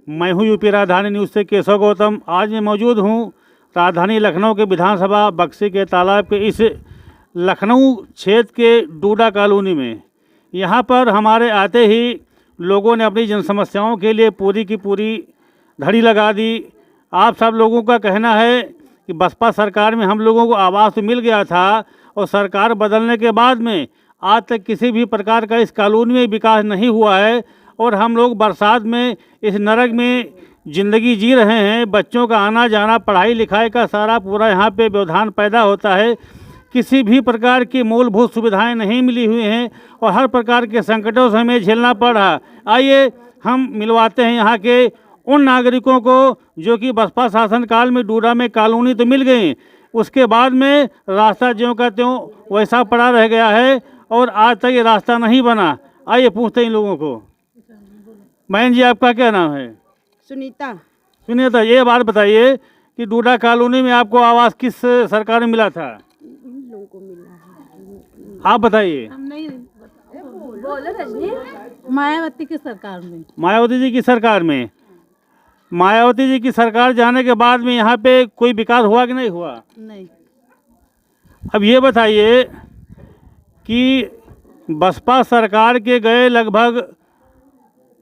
मैं हूं यूपी राजधानी न्यूज़ से केशव गौतम। आज मैं मौजूद हूं राजधानी लखनऊ के विधानसभा बक्सी के तालाब के इस लखनऊ क्षेत्र के डूडा कॉलोनी में। यहां पर हमारे आते ही लोगों ने अपनी जन समस्याओं के लिए पूरी की पूरी धड़ी लगा दी। आप सब लोगों का कहना है कि बसपा सरकार में हम लोगों को आवास तो मिल गया था और सरकार बदलने के बाद में आज तक किसी भी प्रकार का इस कॉलोनी में विकास नहीं हुआ है और हम लोग बरसात में इस नरक में ज़िंदगी जी रहे हैं। बच्चों का आना जाना, पढ़ाई लिखाई का सारा पूरा यहाँ पे व्यवधान पैदा होता है। किसी भी प्रकार की मूलभूत सुविधाएं नहीं मिली हुई हैं और हर प्रकार के संकटों से हमें झेलना पड़ रहा। आइए हम मिलवाते हैं यहाँ के उन नागरिकों को जो कि बसपा शासनकाल में डूडा में कॉलोनी तो मिल गई, उसके बाद में रास्ता ज्यों का त्यों वैसा पड़ा रह गया है और आज तक ये रास्ता नहीं बना। आइए पूछते हैं इन लोगों को। बहन जी, आपका क्या नाम है? सुनीता। सुनीता, ये बात बताइए कि डूडा कॉलोनी में आपको आवास किस सरकार में मिला था? लोगों को मिला है। आप बताइए। हम नहीं बोलो रजनी। मायावती की सरकार में। मायावती जी की सरकार में। मायावती जी की सरकार जाने के बाद में यहाँ पे कोई विकास हुआ कि नहीं हुआ? नहीं। अब ये बताइए कि बसपा सरकार के गए लगभग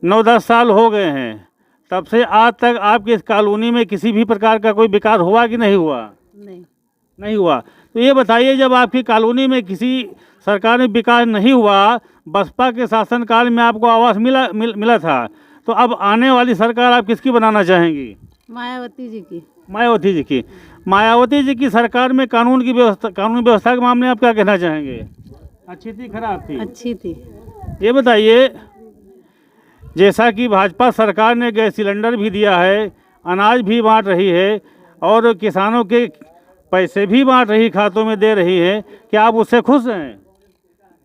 9-10 साल हो गए हैं, तब से आज तक आपकी इस कॉलोनी में किसी भी प्रकार का कोई विकास हुआ कि नहीं हुआ? नहीं हुआ। तो ये बताइए, जब आपकी कॉलोनी में किसी सरकार में विकास नहीं हुआ, बसपा के शासनकाल में आपको आवास मिला था, तो अब आने वाली सरकार आप किसकी बनाना चाहेंगी? मायावती जी की। मायावती जी की। मायावती जी की सरकार में कानून व्यवस्था के मामले में आप क्या कहना चाहेंगे? अच्छी थी, खराब थी? अच्छी थी। ये बताइए, जैसा कि भाजपा सरकार ने गैस सिलेंडर भी दिया है, अनाज भी बांट रही है और किसानों के पैसे भी बांट रही, खातों में दे रही है, क्या आप उससे खुश हैं?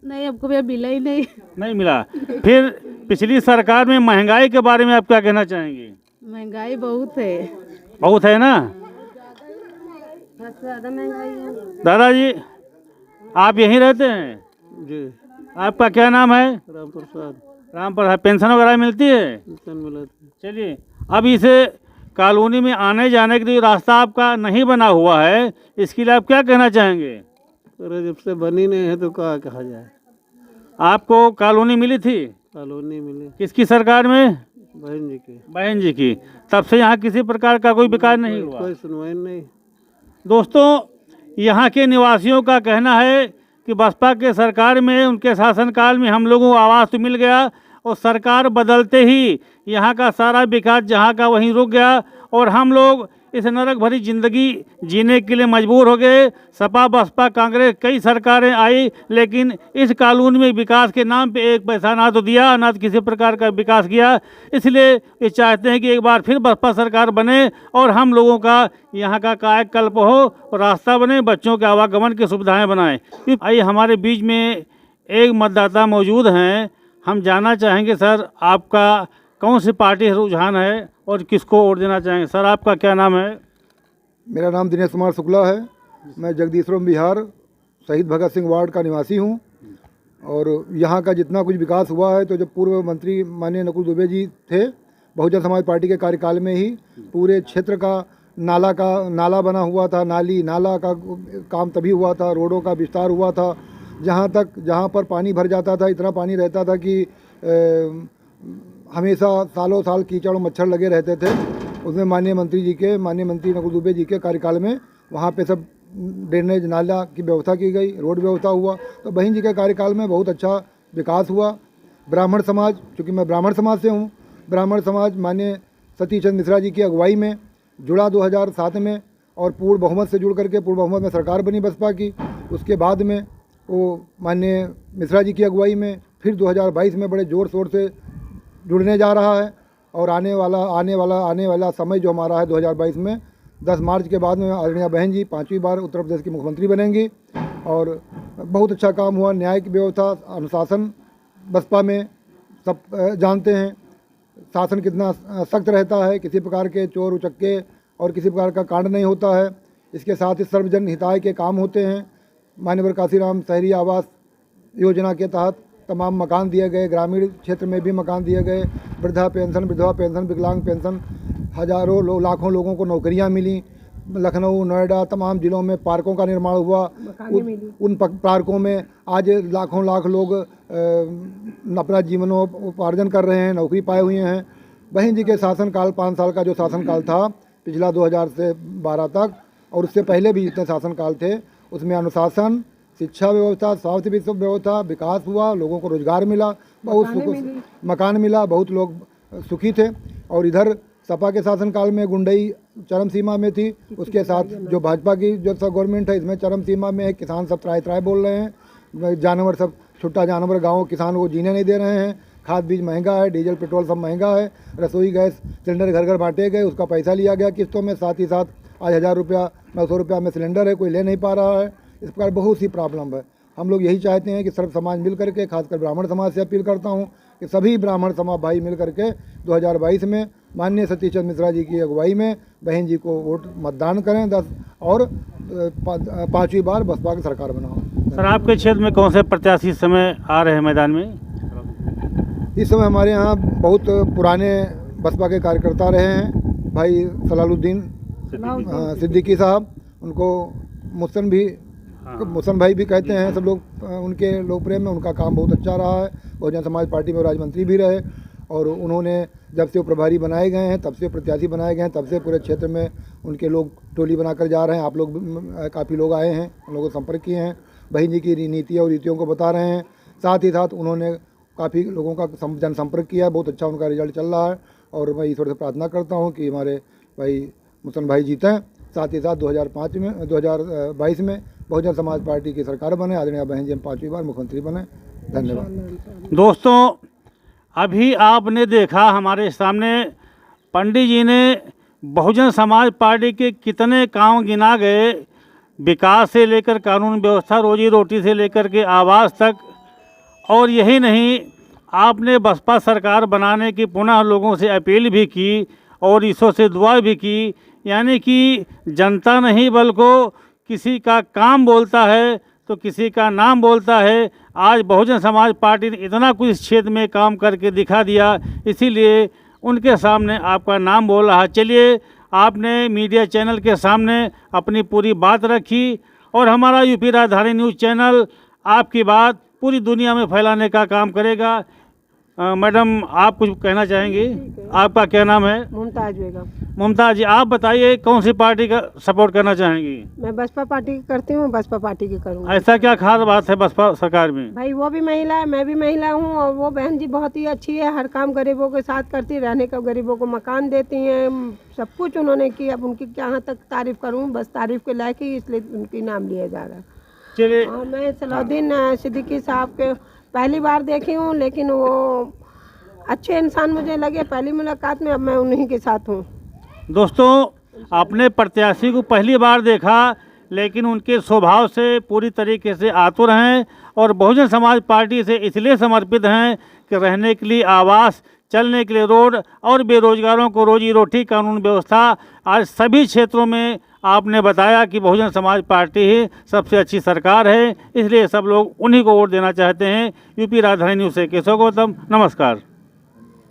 नहीं, हमको भी मिला ही नहीं मिला। फिर पिछली सरकार में महंगाई के बारे में आप क्या कहना चाहेंगे? महंगाई बहुत है। बहुत है ना? ज़्यादा महंगाई है। दादाजी, आप यहीं रहते हैं? जी। आपका क्या नाम है? राम प्रसाद। राम प्रसाद। पेंशन वगैरह मिलती है? पेंशन मिला था। चलिए, अब इसे कॉलोनी में आने जाने के लिए रास्ता आपका नहीं बना हुआ है, इसके लिए आप क्या कहना चाहेंगे? अरे जब से बनी नहीं है तो क्या कहा जाए। आपको कॉलोनी मिली थी? कॉलोनी मिली। किसकी सरकार में? बहन जी की। बहन जी की। तब से यहाँ किसी प्रकार का कोई विकास नहीं हुआ? कोई सुनवाई नहीं। दोस्तों, यहाँ के निवासियों का कहना है कि बसपा के सरकार में, उनके शासनकाल में हम लोगों को आवास तो मिल गया और सरकार बदलते ही यहाँ का सारा विकास जहाँ का वहीं रुक गया और हम लोग इस नरक भरी ज़िंदगी जीने के लिए मजबूर हो गए। सपा बसपा कांग्रेस कई सरकारें आई, लेकिन इस कॉलोनी में विकास के नाम पे एक पैसा ना तो दिया, ना तो किसी प्रकार का विकास किया। इसलिए ये चाहते हैं कि एक बार फिर बसपा सरकार बने और हम लोगों का यहाँ का कायाकल्प हो और रास्ता बने, बच्चों के आवागमन की सुविधाएँ बनाएँ। आइए, हमारे बीच में एक मतदाता मौजूद हैं। हम जानना चाहेंगे, सर, आपका कौन सी पार्टी से रुझान है और किसको वोट देना चाहेंगे? सर, आपका क्या नाम है? मेरा नाम दिनेश कुमार शुक्ला है। मैं जगदीशपुरम बिहार शहीद भगत सिंह वार्ड का निवासी हूं और यहां का जितना कुछ विकास हुआ है, तो जब पूर्व मंत्री माननीय नकुल दुबे जी थे, बहुजन समाज पार्टी के कार्यकाल में ही पूरे क्षेत्र का नाला बना हुआ था। नाला का काम तभी हुआ था, रोडों का विस्तार हुआ था। जहाँ पर पानी भर जाता था, इतना पानी रहता था कि हमेशा सालों साल कीचड़ और मच्छर लगे रहते थे। उसमें माननीय मंत्री नकुल दुबे जी के कार्यकाल में वहाँ पे सब ड्रेनेज नाला की व्यवस्था की गई, रोड व्यवस्था हुआ। तो बहन जी के कार्यकाल में बहुत अच्छा विकास हुआ। ब्राह्मण समाज, चूँकि मैं ब्राह्मण समाज से हूँ, ब्राह्मण समाज माननीय सतीश चंद्र मिश्रा जी की अगुवाई में जुड़ा 2007 में और पूर्ण बहुमत से जुड़ करके पूर्ण बहुमत में सरकार बनी बसपा की। उसके बाद में वो माननीय मिश्रा जी की अगुवाई में फिर 2022 में बड़े ज़ोर शोर से जुड़ने जा रहा है और आने वाला समय जो हमारा है 2022 में 10 मार्च के बाद में आदरणीय बहन जी 5वीं बार उत्तर प्रदेश की मुख्यमंत्री बनेंगी। और बहुत अच्छा काम हुआ। न्याय की व्यवस्था, अनुशासन बसपा में सब जानते हैं, शासन कितना सख्त रहता है, किसी प्रकार के चोर उचक्के और किसी प्रकार का कांड नहीं होता है। इसके साथ ही सर्वजन हिताय के काम होते हैं। माननीय काशीराम शहरी आवास योजना के तहत तमाम मकान दिए गए, ग्रामीण क्षेत्र में भी मकान दिए गए, वृद्धा पेंशन, विधवा पेंशन, विकलांग पेंशन, हजारों लाखों लोगों को नौकरियां मिली। लखनऊ, नोएडा, तमाम ज़िलों में पार्कों का निर्माण हुआ। उन पार्कों में आज लाखों लाख लोग अपना जीवनोपार्जन कर रहे हैं, नौकरी पाए हुए हैं। बहन जी के शासनकाल 5 साल का जो शासनकाल था पिछला 2000 से 12 तक, और उससे पहले भी जितने शासनकाल थे, उसमें अनुशासन, शिक्षा व्यवस्था, स्वास्थ्य व्यवस्था, विकास हुआ, लोगों को रोजगार मिला, बहुत मकान मिला, बहुत लोग सुखी थे। और इधर सपा के शासनकाल में गुंडई चरम सीमा में थी, उसके साथ जो भाजपा की जो गवर्नमेंट है इसमें चरम सीमा में है। किसान सब त्राय बोल रहे हैं, जानवर सब छुट्टा जानवर, गाँव किसान को जीने नहीं दे रहे हैं। खाद बीज महंगा है, डीजल पेट्रोल सब महंगा है, रसोई गैस सिलेंडर घर घर बांटे गए, उसका पैसा लिया गया किस्तों में। साथ ही साथ आज 1000 रुपया 900 रुपया में सिलेंडर है, कोई ले नहीं पा रहा है। इस प्रकार बहुत सी प्रॉब्लम है। हम लोग यही चाहते हैं कि सर्व समाज मिल करके, खासकर ब्राह्मण समाज से अपील करता हूँ कि सभी ब्राह्मण समाज भाई मिल करके 2022 में माननीय सतीश चंद्र मिश्रा जी की अगुवाई में बहन जी को वोट मतदान करें 10 और 5वीं बार बसपा की सरकार बनाओ। सर, आपके क्षेत्र में कौन से प्रत्याशी इस समय आ रहे हैं मैदान में? इस समय हमारे यहाँ बहुत पुराने बसपा के कार्यकर्ता रहे हैं, भाई सलालुद्दीन सिद्दीकी साहब, उनको मुसन भाई भी कहते हैं सब लोग। उनके लोकप्रिय में उनका काम बहुत अच्छा रहा है। बहुजन समाज पार्टी में राज्य मंत्री भी रहे, और उन्होंने जब से वो प्रभारी बनाए गए हैं, तब से प्रत्याशी बनाए गए हैं, तब से पूरे क्षेत्र में उनके लोग टोली बनाकर जा रहे हैं। आप लोग काफ़ी लोग आए हैं, उन लोगों को संपर्क किए हैं, बहन जी की नीति और रीतियों को बता रहे हैं। साथ ही साथ उन्होंने काफ़ी लोगों का जनसंपर्क किया है, बहुत अच्छा उनका रिजल्ट चल रहा है। और मैं ईश्वर से प्रार्थना करता हूँ कि हमारे भाई मुसन भाई जीतें। साथ ही साथ 2022 में बहुजन समाज पार्टी की सरकार बने, आदरणीय बहन जी 5वीं बार मुख्यमंत्री बने। धन्यवाद। दोस्तों, अभी आपने देखा हमारे सामने पंडित जी ने बहुजन समाज पार्टी के कितने काम गिना गए, विकास से लेकर कानून व्यवस्था, रोजी रोटी से लेकर के आवास तक। और यही नहीं, आपने बसपा सरकार बनाने की पुनः लोगों से अपील भी की और ईश्वर से दुआ भी की। यानी कि जनता नहीं बल्कि किसी का काम बोलता है तो किसी का नाम बोलता है। आज बहुजन समाज पार्टी ने इतना कुछ इस क्षेत्र में काम करके दिखा दिया, इसीलिए उनके सामने आपका नाम बोल रहा। चलिए, आपने मीडिया चैनल के सामने अपनी पूरी बात रखी, और हमारा यूपी राजधानी न्यूज़ चैनल आपकी बात पूरी दुनिया में फैलाने का काम करेगा। मैडम, आप कुछ कहना चाहेंगी? आपका क्या नाम है? मुमताज बेगम। मुमताज जी, आप बताइए कौन सी पार्टी का सपोर्ट करना चाहेंगी? मैं बसपा पार्टी की करती हूँ, बसपा पार्टी की करूँगी। ऐसा क्या खास बात है बसपा सरकार में? भाई वो भी महिला है, मैं भी महिला हूँ, और वो बहन जी बहुत ही अच्छी है, हर काम गरीबों के साथ करती, रहने का गरीबों को मकान देती हैं, सब कुछ उन्होंने की। अब उनकी कहाँ तक तारीफ करूँ, बस तारीफ के लायक ही, इसलिए उनकी नाम लिया जा रहा है। चलिए, और मैं सलाउद्दीन सिद्दीकी साहब के पहली बार देखी हूँ, लेकिन वो अच्छे इंसान मुझे लगे पहली मुलाकात में। अब मैं उन्हीं के साथ हूँ। दोस्तों, अपने प्रत्याशी को पहली बार देखा, लेकिन उनके स्वभाव से पूरी तरीके से आतुर हैं और बहुजन समाज पार्टी से इसलिए समर्पित हैं कि रहने के लिए आवास, चलने के लिए रोड और बेरोजगारों को रोजी रोटी, कानून व्यवस्था, आज सभी क्षेत्रों में आपने बताया कि बहुजन समाज पार्टी ही सबसे अच्छी सरकार है। इसलिए सब लोग उन्हीं को वोट देना चाहते हैं। यूपी राजधानी न्यूज़ से केशव गौतम, नमस्कार।